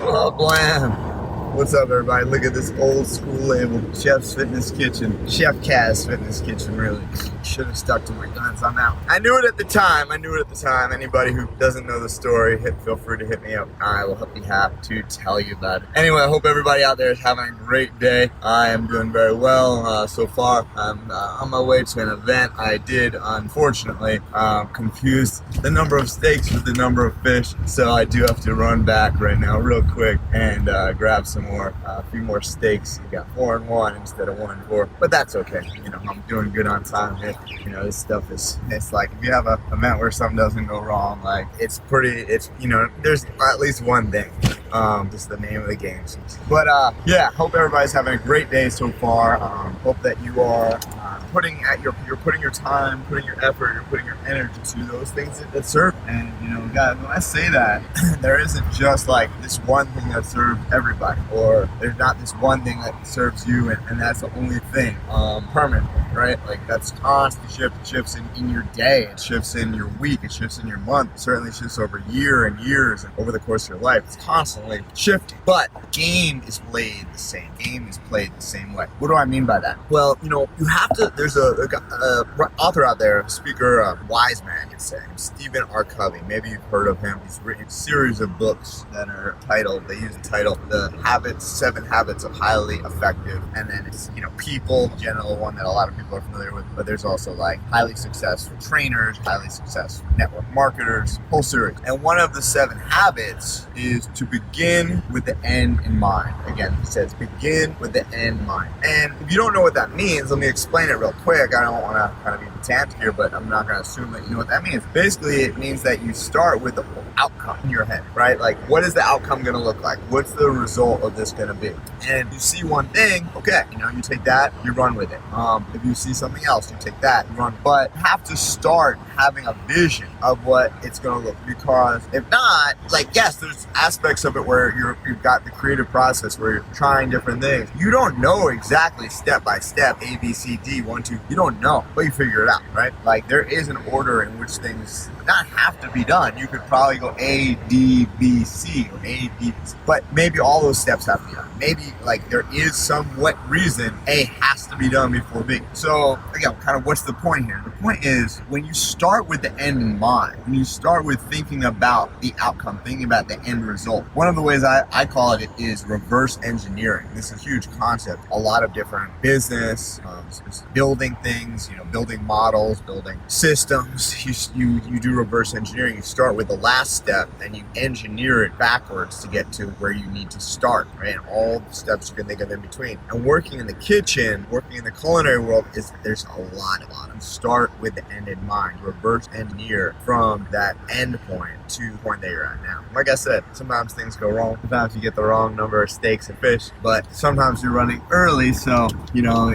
Oh, blam. What's up, everybody? Look at this old school label, Chef's Fitness Kitchen. Chef Kaz Fitness Kitchen, really. Should have stuck to my guns on that one. I knew it at the time. Anybody who doesn't know the story, feel free to hit me up. I will be happy to tell you about it. Anyway, I hope everybody out there is having a great day. I am doing very well so far. I'm on my way to an event. I did, unfortunately, confuse the number of steaks with the number of fish. So I do have to run back right now real quick and grab a few more steaks. You got 4 and 1 instead of 1 and 4, but that's okay. You know, I'm doing good on time here. You know, this stuff it's like, if you have a event where something doesn't go wrong, like there's at least one thing. Just the name of the game. But yeah, hope everybody's having a great day so far. Hope that you are putting your time, putting your effort, you're putting your energy to those things that serve. And you know, guys, when I say that, there isn't just like this one thing that serves everybody, or there's not this one thing that serves you and that's the only thing permanent, right? Like that's constantly shifts in your day, it shifts in your week, it shifts in your month, it certainly shifts over year and years and over the course of your life. It's constantly shifting, but game is played the same. Game is played the same way. What do I mean by that? Well, you know, you have to. There's a author out there, a speaker, wise man, you'd say, Stephen R. Covey. Maybe you've heard of him. He's written a series of books that are titled. They use the title "The 7 Habits of Highly Effective," and then it's, you know, people in general, one that a lot of people are familiar with. But there's also like highly successful trainers, highly successful network marketers, whole series. And one of the 7 habits is to begin with the end in mind. Again, he says begin with the end in mind. And if you don't know what that means, let me explain it real quick. I don't want to kind of be pedantic here, but I'm not going to assume that you know what that means. Basically, it means that you start with the outcome in your head, right? Like, what is the outcome going to look like? What's the result of this going to be? And you see one thing, okay, you know, you take that, you run with it. If you see something else, you take that, you run. But you have to start having a vision of what it's going to look, because if not, like, yes, there's aspects of it where you've got the creative process where you're trying different things. You don't know exactly step by step, A, B, C, D, 1, 2. You don't know, but you figure it out, right? Like, there is an order in which things not have to be done. You could probably go A, D, B, C, or A, D, B, C. But maybe all those steps have to be done. Maybe, like, there is somewhat reason A has to be done before B. So, again, kind of what's the point here? The point is, when you start with the end in mind, when you start with thinking about the outcome, thinking about the end result, one of the ways I call it is reverse engineering. This is a huge concept. A lot of different business, building things, you know, building models, building systems. You do reverse engineering. You start with the last step and you engineer it backwards to get to where you need to start, right? And all the steps you can think of in between. And working in the kitchen, working in the culinary world, there's a lot of them. Start with the end in mind. Reverse engineer from that end point to the point that you're at now. Like I said, sometimes things go wrong. Sometimes you get the wrong number of steaks and fish, but sometimes you're running early, so you know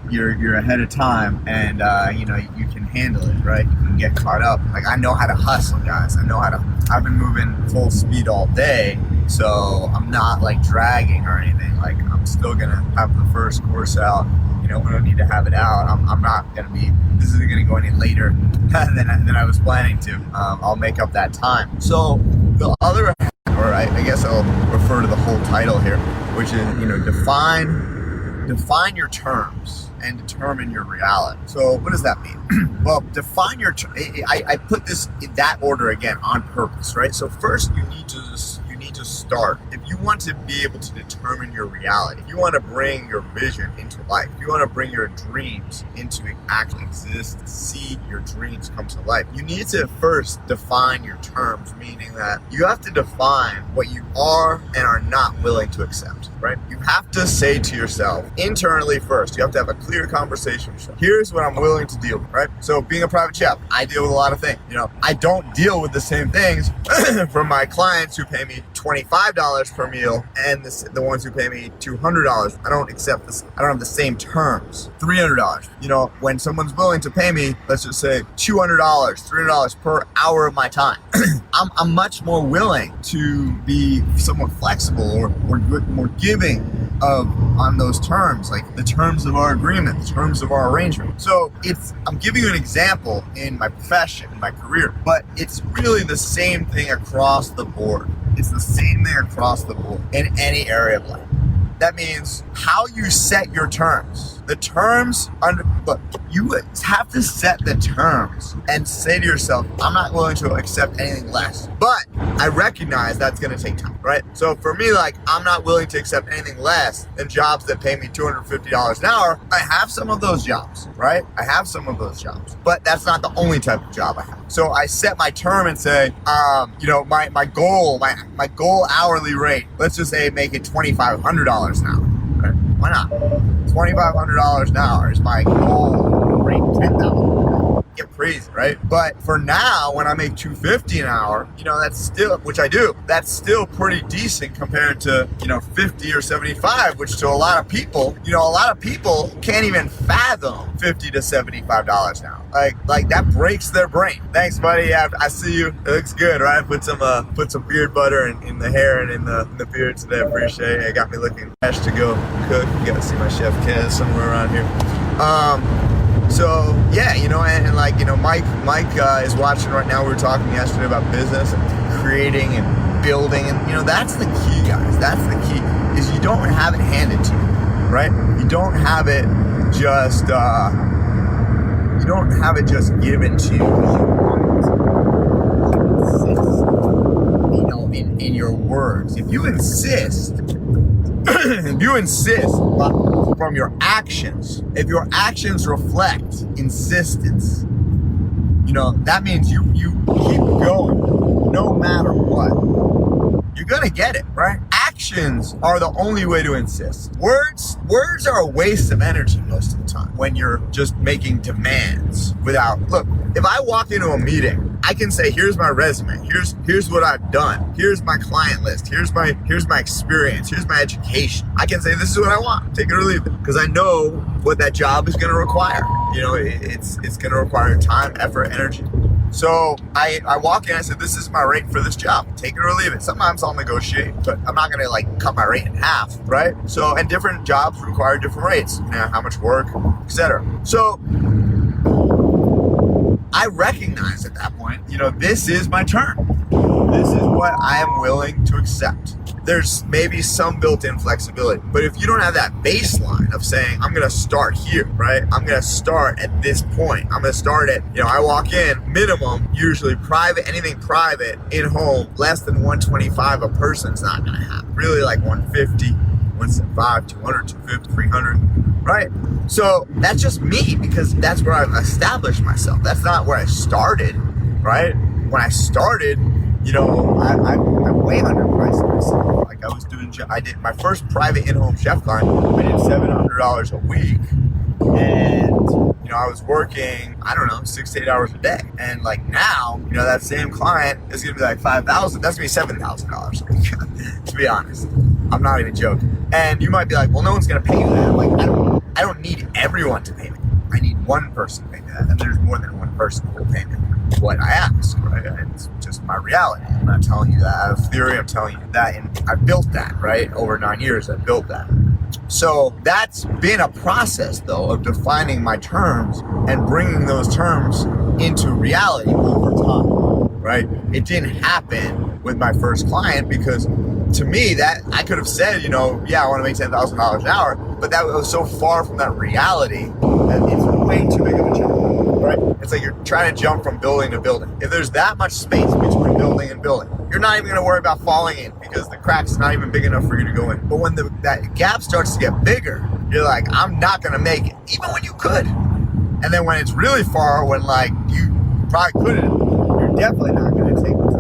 you're ahead of time, and you know you can handle it, right? You can get caught up. Like, I know how to hustle, guys. I've been moving full speed all day, so I'm not like dragging or anything. Like, I'm still gonna have the first course out. You know, we don't need to have it out. I'm not gonna be. This isn't gonna go any later than I was planning to. I'll make up that time. So the other, or I guess I'll refer to the whole title here, which is, you know, define your terms and determine your reality. So what does that mean? Well, define your I put this in that order again on purpose, right? So first you need to start. If you want to be able to determine your reality, if you want to bring your vision into life, if you want to bring your dreams into actually exist, see your dreams come to life, you need to first define your terms, meaning that you have to define what you are and are not willing to accept, right? You have to say to yourself internally first, you have to have a clear conversation with yourself. Here's what I'm willing to deal with, right? So being a private chef, I deal with a lot of things. You know, I don't deal with the same things from my clients who pay me $25 per meal and the ones who pay me $200. I don't accept this. I don't have the same terms. $300. You know, when someone's willing to pay me, let's just say $200, $300 per hour of my time, I'm much more willing to be somewhat flexible or more giving on those terms, like the terms of our agreement, the terms of our arrangement. So I'm giving you an example in my profession, in my career, but it's really the same thing across the board. It's the same thing across the board in any area of life. That means how you set your terms. The terms, look, you have to set the terms and say to yourself, I'm not willing to accept anything less. But I recognize that's going to take time, right? So for me, like, I'm not willing to accept anything less than jobs that pay me $250 an hour. I have some of those jobs, right? I have some of those jobs, but that's not the only type of job I have. So I set my term and say, my goal hourly rate, let's just say make it $2,500 an hour. Right? Why not? $2,500 an hour is my goal rate. $10,000. Get crazy, right? But for now, when I make $250 an hour, that's still, which I do, that's still pretty decent compared to, 50 or 75, which to a lot of people, can't even fathom $50 to $75 an hour. Like that breaks their brain. Thanks, buddy. I see you. It looks good, right? Put some beard butter in the hair and in the beard today. Appreciate it. It got me looking fresh to go cook. You gotta see my Chef Kaz somewhere around here. So yeah, Mike is watching right now. We were talking yesterday about business and creating and building, and that's the key, guys. That's the key, is you don't have it handed to you, right? You don't have it just given to you. In your words, if you insist from your actions, if your actions reflect insistence, that means you keep going no matter what. You're gonna get it, right? Actions are the only way to insist. Words are a waste of energy most of the time when you're just making demands look, if I walk into a meeting, I can say, here's my resume, here's what I've done, here's my client list, here's my experience, here's my education. I can say, this is what I want, take it or leave it, because I know what that job is going to require. It's going to require time, effort, energy. So I walk in and I say, this is my rate for this job, take it or leave it. Sometimes I'll negotiate, but I'm not going to cut my rate in half, right? So, and different jobs require different rates, how much work, etc. So I recognize at that point, this is my term. This is what I am willing to accept. There's maybe some built-in flexibility, but if you don't have that baseline of saying, I'm going to start here, right? I'm going to start at this point. I'm going to start at, I walk in, minimum, usually private, anything private, in home, less than 125 a person's not going to have. Really like 150, 175, 200, 250, 300, right? So that's just me, because that's where I've established myself. That's not where I started, right? When I started, I'm way underpriced myself. Like I did my first private in-home chef client, I did $700 a week, and I was working, 6 to 8 hours a day. And now, that same client is gonna be like $5,000. That's gonna be $7,000 a week. To be honest, I'm not even joking. And you might be like, well, no one's gonna pay you that. I'm like, I don't need everyone to pay me. I need one person to pay me that, and there's more than one person who will pay me what I ask, right? It's just my reality. I'm not telling you that out of theory. I'm telling you that, and I built that, right? Over 9 years, I built that. So that's been a process, though, of defining my terms and bringing those terms into reality over time, right? It didn't happen with my first client, because to me, that I could have said, I want to make $10,000 an hour, but that was so far from that reality that it's way too big of a jump, right? It's like you're trying to jump from building to building. If there's that much space between building and building, you're not even going to worry about falling in, because the crack's not even big enough for you to go in. But when that gap starts to get bigger, you're like, I'm not going to make it, even when you could. And then when it's really far, when you probably couldn't, you're definitely not going to take the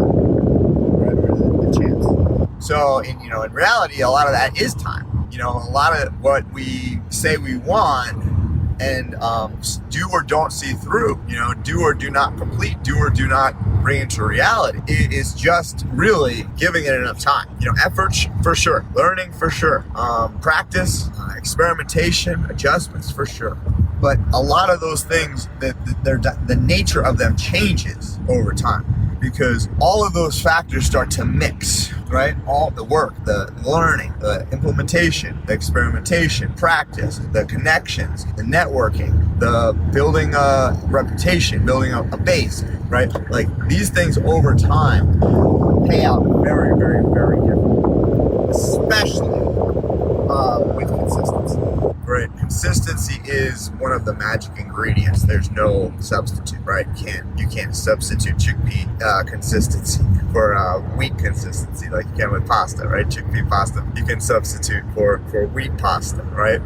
chance. So in reality, a lot of that is time. A lot of what we say we want and do or don't see through, do or do not complete, do or do not bring into reality, it is just really giving it enough time. Effort for sure, learning for sure, practice, experimentation, adjustments for sure. But a lot of those things, the nature of them changes over time, because all of those factors start to mix, right? All the work, the learning, the implementation, the experimentation, practice, the connections, the networking, the building a reputation, building a base, right? Like these things over time pay out very, very, very different. consistency is one of the magic ingredients. There's no substitute, right? You can't substitute chickpea consistency for wheat consistency like you can with pasta, right? Chickpea pasta, you can substitute for wheat pasta, right?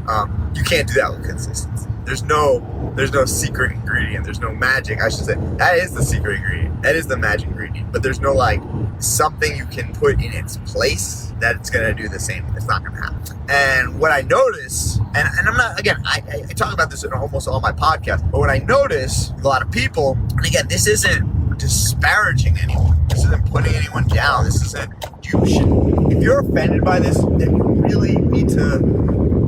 You can't do that with consistency. There's no secret ingredient. There's no magic. I should say that is the secret ingredient. That is the magic ingredient. But there's no like something you can put in its place that it's gonna do the same. It's not gonna happen. And what I notice, and I'm not, again, I talk about this in almost all my podcasts, but what I notice with a lot of people, and again, this isn't disparaging anyone. This isn't putting anyone down. This isn't, if you're offended by this, then you really need to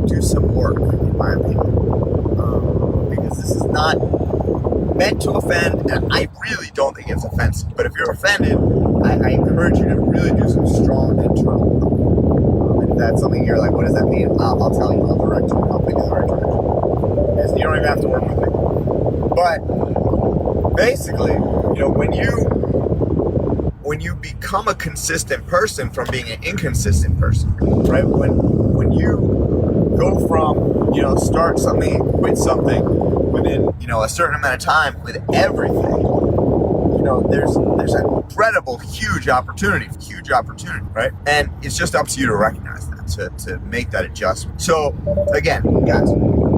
do some work, in my opinion. Because this is not meant to offend, and I really don't think it's offensive. But if you're offended, I encourage you to really do some strong internal work. And if that's something you're like, what does that mean? I'll tell you. I'll direct you. I'll take you in the right direction. Because you don't even have to work with me. But basically, when you become a consistent person from being an inconsistent person, right? When you go from, start something, quit something within, a certain amount of time with everything, there's an incredible, huge opportunity, right? And it's just up to you to recognize that, to make that adjustment. So again, guys,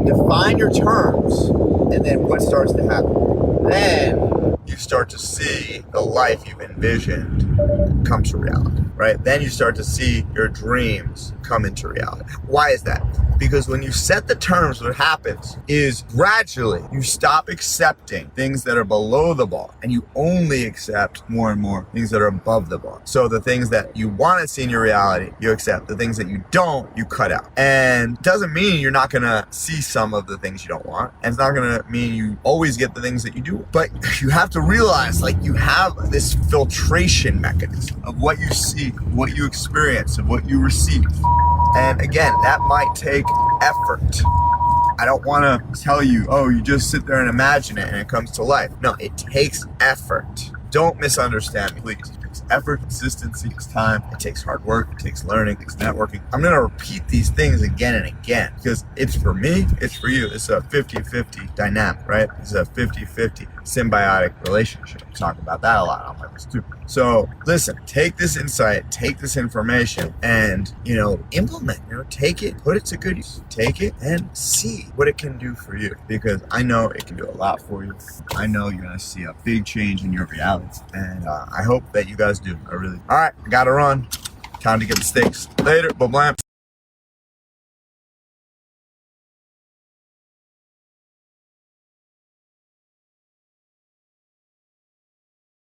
define your terms, and then what starts to happen? Then you start to see the life you've envisioned come to reality, right? Then you start to see your dreams come into reality. Why is that? Because when you set the terms, what happens is gradually you stop accepting things that are below the bar, and you only accept more and more things that are above the bar. So the things that you want to see in your reality, you accept. The things that you don't, you cut out. And it doesn't mean you're not going to see some of the things you don't want. And it's not going to mean you always get the things that you do. But you have to realize, like, you have this filtration mechanism of what you see, what you experience, of what you receive. And again, that might take effort. I don't want to tell you, oh, you just sit there and imagine it and it comes to life. No, it takes effort. Don't misunderstand me, please. It takes effort, consistency, it takes time, it takes hard work, it takes learning, it takes networking. I'm going to repeat these things again and again because it's for me, it's for you. It's a 50-50 dynamic, right? It's a 50-50 symbiotic relationship. I talk about that a lot on my list too. So listen, take this insight, take this information, and implement. Take it, put it to good use. Take it and see what it can do for you, because I know it can do a lot for you. I know you're gonna see a big change in your reality, and I hope that you guys do. All right, I gotta run. Time to get the steaks. Later, blah blah.